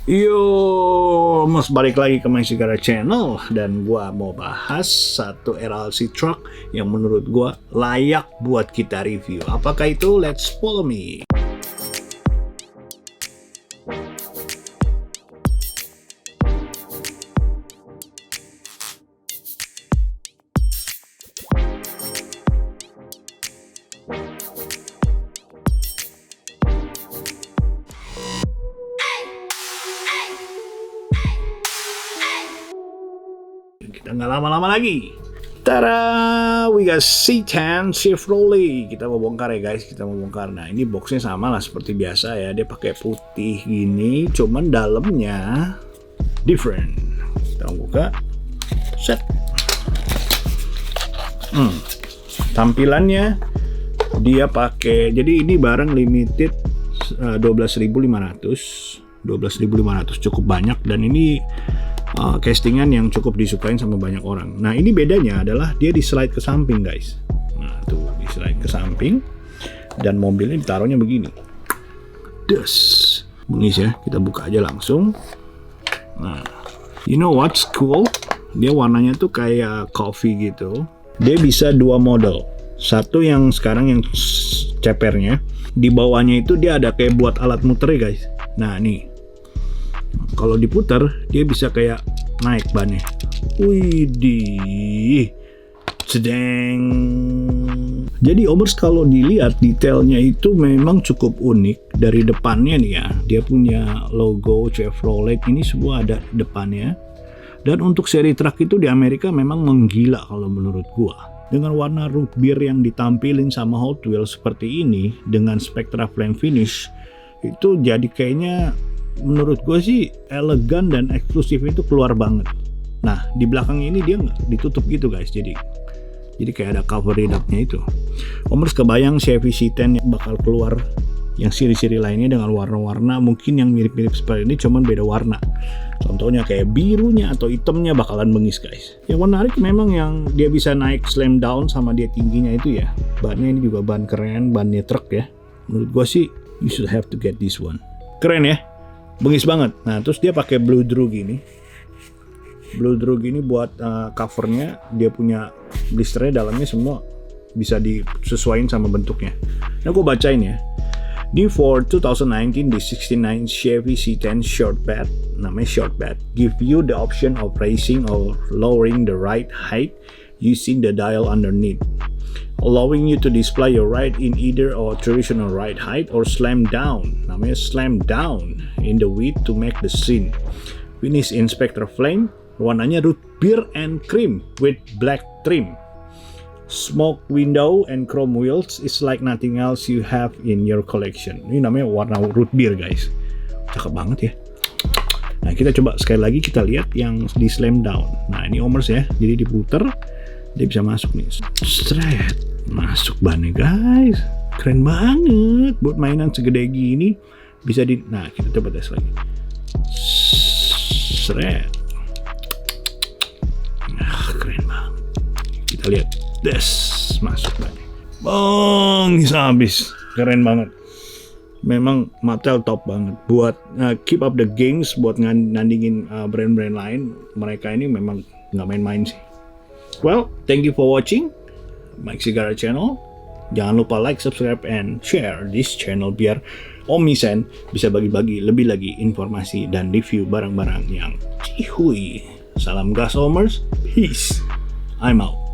Yo, mas balik lagi ke My Segara Channel dan gua mau bahas satu RLC truck yang menurut gua layak buat kita review. Apakah itu? Let's follow me. Kita nggak lama-lama lagi. Tada, we got C10 Chevrolet. Kita mau bongkar ya guys, kita mau bongkar. Nah ini boxnya sama lah seperti biasa ya. Dia pakai putih gini, cuman dalamnya different. Kita buka, set. Tampilannya dia pakai. Jadi ini barang limited 12.500 cukup banyak dan ini castingan yang cukup disukain sama banyak orang. Nah ini bedanya adalah dia di slide ke samping guys. Nah tuh di slide ke samping dan mobilnya ditaruhnya begini. Des, bengis ya. Kita buka aja langsung. Nah, you know what's cool? Dia warnanya tuh kayak coffee gitu. Dia bisa dua model. Satu yang sekarang yang cepernya. Di bawahnya itu dia ada kayak buat alat muter ya guys. Nah nih, kalau diputar dia bisa kayak naik bannya. Widih, sedeng. Jadi Omers kalau dilihat detailnya itu memang cukup unik. Dari depannya nih ya, dia punya logo Chevrolet ini semua ada depannya. Dan untuk seri truk itu di Amerika memang menggila kalau menurut gua. Dengan warna root beer yang ditampilin sama Hot Wheels seperti ini dengan Spectra Flame Finish itu jadi kayaknya menurut gue sih elegan dan eksklusif itu keluar banget. Nah di belakang ini dia nggak ditutup gitu guys, jadi kayak ada cover redupnya itu. Omers kebayang Chevy C10 yang bakal keluar yang siri-siri lainnya dengan warna-warna mungkin yang mirip-mirip seperti ini, cuman beda warna. Contohnya kayak birunya atau hitamnya bakalan bengis guys. Yang menarik memang yang dia bisa naik slam down sama dia tingginya itu ya. Bannya ini juga ban keren, bannya truk ya. Menurut gue sih you should have to get this one. Keren ya, bengis banget. Nah terus dia pakai blue drew gini. Blue drew gini buat covernya, dia punya blisternya dalamnya semua bisa disesuaikan sama bentuknya. Nah gue bacain ya. Di Ford 2019 di 69 Chevy C10 Shortbat, namanya Shortbat, give you the option of raising or lowering the ride height using the dial underneath, allowing you to display your ride in either a traditional ride height or slam down, namanya slam down in the width to make the scene. Finish in Spectra Flame, warnanya root beer and cream with black trim. Smoke window and chrome wheels is like nothing else you have in your collection. Ini namanya warna root beer guys. Cakep banget ya. Nah kita coba sekali lagi kita lihat yang di slam down. Nah ini Omers ya. Jadi diputer dia bisa masuk nih. Straight masuk bannya guys. Keren banget. Buat mainan segede gini bisa di. Nah kita coba tes lagi. Straight. Nah keren banget. Kita lihat. Des, masuk banget. Bangis habis. Keren banget. Memang Mattel top banget. Buat keep up the games, buat nandingin brand-brand lain, mereka ini memang nggak main-main sih. Well, thank you for watching My Segara Channel. Jangan lupa like, subscribe, and share this channel biar Om Misen bisa bagi-bagi lebih lagi informasi dan review barang-barang yang cihuy. Salam gas Omers, peace. I'm out.